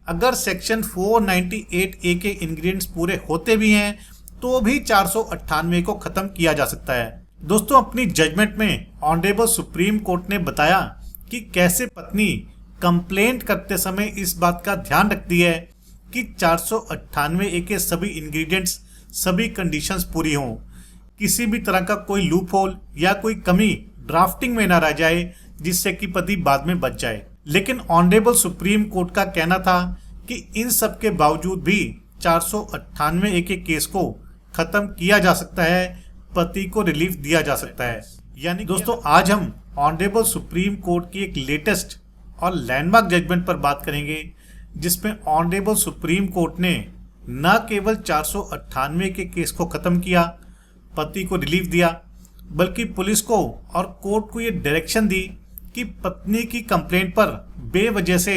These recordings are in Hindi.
अगर सेक्शन 498A के इंग्रेडिएंट्स पूरे होते भी हैं तो भी 498 को खत्म किया जा सकता है। दोस्तों, अपनी जजमेंट में ऑनरेबल सुप्रीम कोर्ट ने बताया कि कैसे पत्नी कंप्लेंट करते समय इस बात का ध्यान रखती है कि 498A के सभी इंग्रेडिएंट्स, सभी कंडीशंस पूरी हों, किसी भी तरह का कोई लूप होल या कोई कमी ड्राफ्टिंग में ना रह जाए जिससे कि पति बाद में बच जाए। लेकिन ऑनरेबल सुप्रीम कोर्ट का कहना था कि इन सब के बावजूद भी 498A के केस को खत्म किया जा सकता है, पति को रिलीफ दिया जा सकता है। यानी दोस्तों, आज हम ऑनरेबल सुप्रीम कोर्ट की एक लेटेस्ट और लैंडमार्क जजमेंट पर बात करेंगे, जिसमें ऑनरेबल सुप्रीम कोर्ट ने न केवल 498 के केस को खत्म किया, पति को रिलीफ दिया, बल्कि पुलिस को और कोर्ट को ये डायरेक्शन दी कि पत्नी की कंप्लेंट पर बेवजह से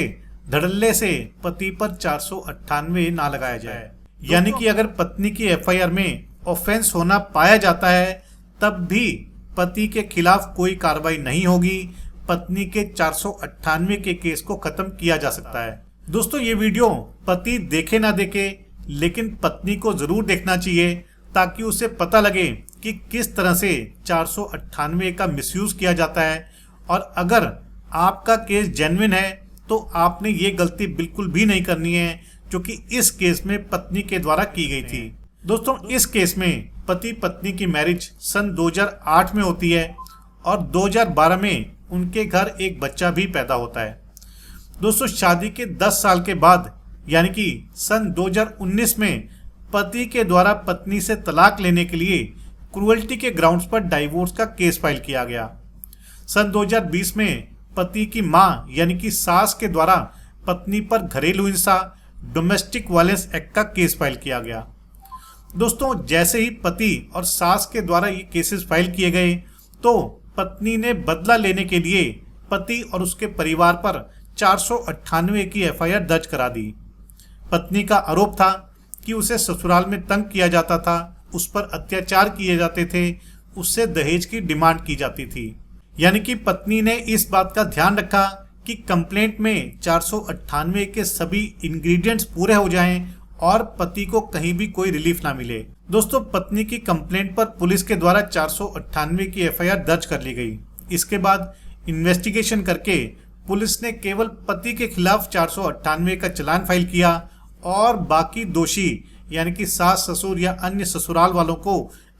धड़ल्ले से पति पर 498 ना लगाया जाए। यानी कि अगर पत्नी की एफआईआर में ऑफेंस होना पाया जाता है तब भी पति के खिलाफ कोई कार्रवाई नहीं होगी, पत्नी के 498 के केस को खत्म किया जा सकता है। दोस्तों, ये वीडियो पति देखे ना देखे लेकिन पत्नी को जरूर देखना चाहिए ताकि उसे पता लगे कि किस तरह से 498 का मिसयूज किया जाता है, और अगर आपका केस जेन्युइन है तो आपने ये गलती बिल्कुल भी नहीं करनी है जो कि इस केस में पत्नी के द्वारा की गई थी। दोस्तों, इस केस में पति पत्नी की मैरिज सन 2008 में होती है और 2012 में उनके घर एक बच्चा भी पैदा होता है। दोस्तों, शादी के 10 साल के बाद यानी कि सन 2019 में पति के द्वारा पत्नी से तलाक लेने के लिए क्रूअल्टी के ग्राउंड्स पर डाइवोर्स का केस फाइल किया गया। सन 2020 में पति की मां यानी कि सास के द्वारा पत्नी पर घरेलू हिंसा, डोमेस्टिक वायलेंस एक्ट का केस फाइल किया गया। दोस्तों, जैसे ही पति और सास के द्वारा ये केसेस फाइल किए गए तो पत्नी ने बदला लेने के लिए पति और उसके परिवार पर 498 की एफआईआर दर्ज करा दी। पत्नी का आरोप था कि उसे ससुराल में तंग किया जाता था, उस पर अत्याचार किए जाते थे, उससे दहेज की डिमांड की जाती थी। यानी कि पत्नी ने इस बात का ध्यान रखा कि कंप्लेंट में 498 के सभी इंग्रेडिएंट्स पूरे हो जाएं और पति को कहीं भी कोई रिलीफ ना मिले। दोस्तों, पत्नी की कंप्लेंट पर पुलिस के द्वारा 498 की एफआईआर दर्ज कर ली गई। इसके बाद इन्वेस्टिगेशन करके पुलिस ने केवल पति के खिलाफ 498 का चालान फाइल किया और बाकी दोषी यानी कि सास ससुर या अन्य ससुराल वालों को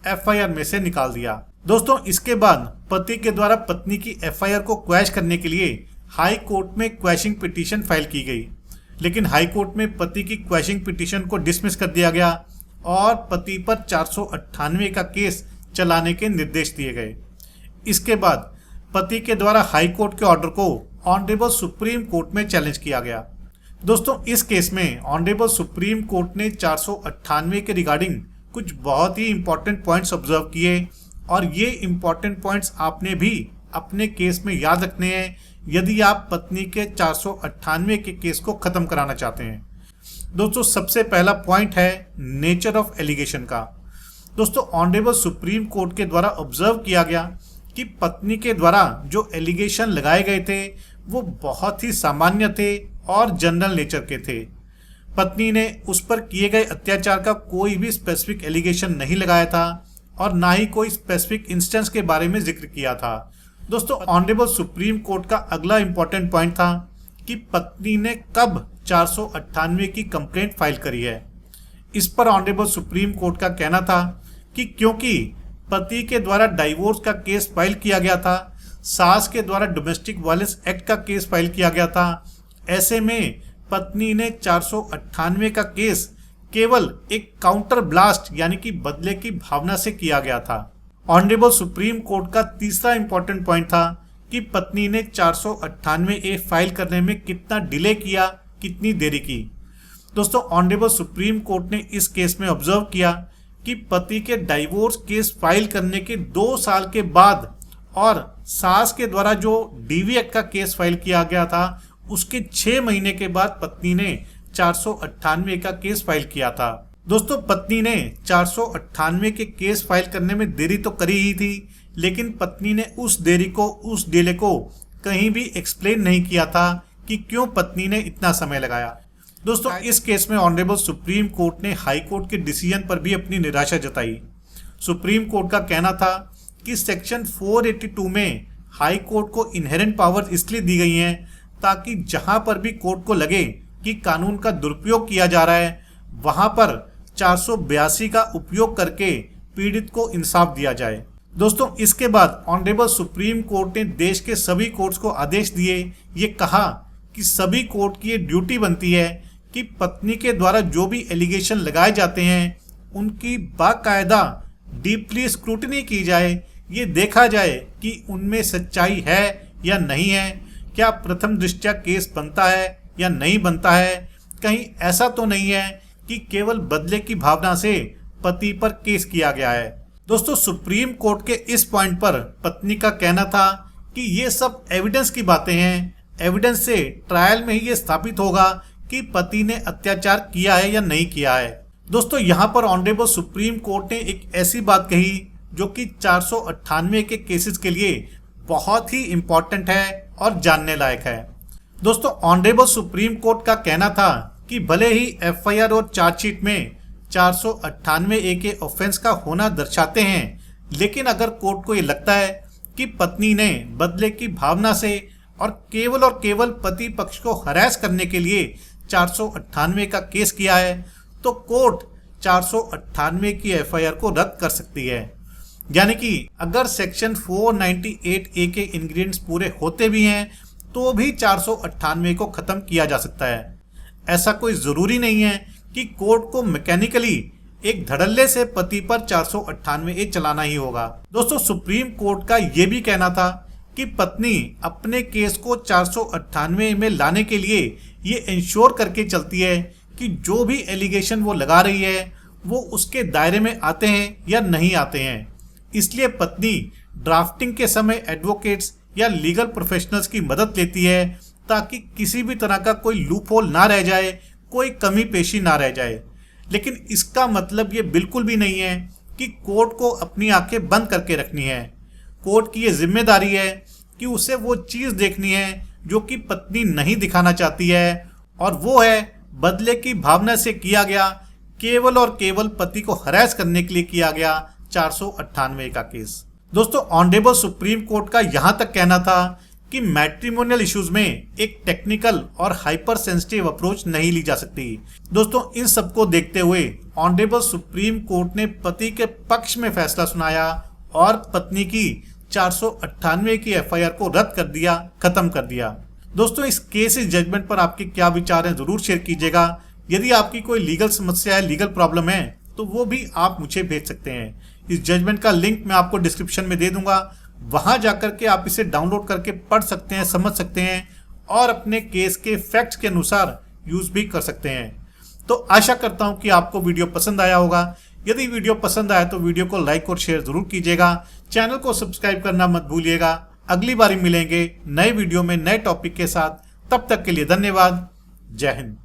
एफआईआर में से निकाल दिया। दोस्तों, इसके बाद पति के द्वारा पत्नी की एफआईआर को क्वैश करने के लिए हाई कोर्ट में क्वैशिंग पिटीशन फाइल की गई, लेकिन हाई कोर्ट में पति की क्वैशिंग पिटीशन को डिसमिस कर दिया गया और पति पर 498 का केस चलाने के निर्देश दिए गए। इसके बाद पति के द्वारा हाई कोर्ट के ऑर्डर को ऑनरेबल सुप्रीम कोर्ट में चैलेंज किया गया। दोस्तों, इस केस में ऑनरेबल सुप्रीम कोर्ट ने 498 के रिगार्डिंग कुछ बहुत ही इंपॉर्टेंट पॉइंट्स ऑब्जर्व किए और ये इंपॉर्टेंट पॉइंट्स आपने भी अपने केस में याद रखने हैं यदि आप पत्नी के 498 के केस को खत्म कराना चाहते हैं। दोस्तों, सबसे पहला पॉइंट है नेचर ऑफ एलिगेशन का। दोस्तों, ऑनरेबल सुप्रीम कोर्ट के द्वारा ऑब्जर्व किया गया कि पत्नी के द्वारा जो एलिगेशन लगाए गए थे वो बहुत ही सामान्य थे और जनरल नेचर के थे। पत्नी ने उस पर किए गए अत्याचार का कोई भी स्पेसिफिक एलिगेशन नहीं लगाया था और ना ही कोई स्पेसिफिक इंस्टेंस के बारे में जिक्र किया था। दोस्तों, ऑनरेबल सुप्रीम कोर्ट का अगला इंपॉर्टेंट पॉइंट था कि पत्नी ने कब 498 की कंप्लेंट फाइल करी है। इस पर ऑनरेबल सुप्रीम कोर्ट का कहना था कि क्योंकि पति के द्वारा डाइवोर्स का केस फाइल किया गया था, सास के द्वारा डोमेस्टिक वायलेंस एक्ट का केस फाइल किया गया था, ऐसे में पत्नी ने 498 का केस केवल एक काउंटर ब्लास्ट यानी कि बदले की भावना से किया गया था। ऑनरेबल सुप्रीम कोर्ट का तीसरा इंपॉर्टेंट पॉइंट था कि पत्नी ने 498A फाइल करने में कितना डिले किया, कितनी देरी की। दोस्तों, ऑनरेबल सुप्रीम कोर्ट ने इस केस में ऑब्जर्व किया कि पति के डाइवोर्स केस फाइल करने के 2 साल के बाद और सास के द्वारा जो डीवी एक्ट का केस फाइल किया गया था उसके 6 महीने के बाद पत्नी ने 498 का केस फाइल किया था। दोस्तों, पत्नी ने 498 के केस फाइल करने में देरी तो करी ही थी, लेकिन पत्नी ने उस देरी को, उस डिले को कहीं भी एक्सप्लेन नहीं किया था कि क्यों पत्नी ने इतना समय लगाया। दोस्तों इस केस में ऑनरेबल सुप्रीम कोर्ट ने हाई कोर्ट के डिसीजन पर भी अपनी निराशा जताई। सुप्रीम कोर्ट का कहना था कि सेक्शन 482 में हाई कोर्ट को इनहेरेंट पावर इसलिए दी गई हैं ताकि जहां पर भी कोर्ट को लगे कि कानून का दुरुपयोग किया जा रहा है वहां पर 482 का उपयोग करके पीड़ित को इंसाफ दिया जाए। दोस्तों इसके बाद ऑनरेबल सुप्रीम कोर्ट ने देश के सभी कोर्ट्स को आदेश दिए, ये कहा कि सभी कोर्ट की ये ड्यूटी बनती है कि पत्नी के द्वारा जो भी एलिगेशन लगाए जाते हैं उनकी बाकायदा डीपली स्क्रूटनी की जाए, ये देखा जाए कि उनमें सच्चाई है या नहीं है, क्या प्रथम दृष्टया केस बनता है या नहीं बनता है, कहीं ऐसा तो नहीं है कि केवल बदले की भावना से पति पर केस किया गया है। दोस्तों सुप्रीम कोर्ट के इस पॉइंट पर पत्नी का कहना था कि ये सब एविडेंस की बातें हैं, एविडेंस से ट्रायल में ही ये स्थापित होगा कि पति ने अत्याचार किया है या नहीं किया है। दोस्तों यहाँ पर ऑनरेबल सुप्रीम कोर्ट ने एक ऐसी बात कही जो कि 498 के केसेस के लिए बहुत ही इंपॉर्टेंट है और जानने लायक है। दोस्तों ऑनरेबल सुप्रीम कोर्ट का कहना था कि भले ही एफआईआर और चार्जशीट में 498 ए के ऑफेंस का होना दर्शाते हैं, लेकिन अगर कोर्ट को ये लगता है कि पत्नी ने बदले की भावना से और केवल पति पक्ष को हरास करने के लिए 498 का केस किया है तो कोर्ट 498 की एफआईआर को रद्द कर सकती है। यानी कि अगर सेक्शन 498 ए के इंग्रेडिएंट्स पूरे होते भी हैं तो भी 498 को खत्म किया जा सकता है। ऐसा कोई जरूरी नहीं है कि कोर्ट को मैकेनिकली एक धड़ल्ले से पति पर 498 ए चलाना ही होगा। दोस्तों सुप्रीम कोर्ट का यह भी कहना था कि पत्नी अपने केस को 498 में लाने के लिए ये इंश्योर करके चलती है कि जो भी एलिगेशन वो लगा रही है वो उसके दायरे में आते हैं या नहीं आते हैं। इसलिए पत्नी ड्राफ्टिंग के समय एडवोकेट्स या लीगल प्रोफेशनल्स की मदद लेती है ताकि किसी भी तरह का कोई लूपहोल ना रह जाए, कोई कमी पेशी ना रह जाए। लेकिन इसका मतलब ये बिल्कुल भी नहीं है कि कोर्ट को अपनी आंखें बंद करके रखनी है। कोर्ट की ये जिम्मेदारी है कि उसे वो चीज़ देखनी है जो कि पत्नी नहीं दिखाना चाहती है, और वो है बदले की भावना से किया गया, केवल और केवल पति को हरास करने के लिए किया गया 498 का केस। दोस्तों ऑनरेबल सुप्रीम कोर्ट का यहां तक कहना था कि मैट्रिमोनियल इश्यूज में एक टेक्निकल और हाइपर सेंसिटिव अप्रोच नहीं ली जा सकती। दोस्तों इन सबको देखते हुए ऑनरेबल सुप्रीम कोर्ट ने पति के पक्ष में फैसला सुनाया और पत्नी की 498 की एफआईआर को रद्द कर दिया, खत्म कर दिया। दोस्तों इस केस जजमेंट पर आपके क्या विचार हैं जरूर शेयर कीजिएगा। यदि आपकी कोई लीगल समस्या है, लीगल प्रॉब्लम है तो वो भी आप मुझे भेज सकते हैं। इस जजमेंट का लिंक मैं आपको डिस्क्रिप्शन में दे दूंगा, वहां जाकर के आप इसे डाउनलोड करके पढ़ सकते हैं, समझ सकते हैं और अपने केस के फैक्ट्स के अनुसार यूज भी कर सकते हैं। तो आशा करता हूं कि आपको वीडियो पसंद आया होगा। यदि वीडियो पसंद आया तो वीडियो को लाइक और शेयर जरूर कीजिएगा। चैनल को सब्सक्राइब करना मत भूलिएगा। अगली बार मिलेंगे नए वीडियो में नए टॉपिक के साथ। तब तक के लिए धन्यवाद। जय हिंद।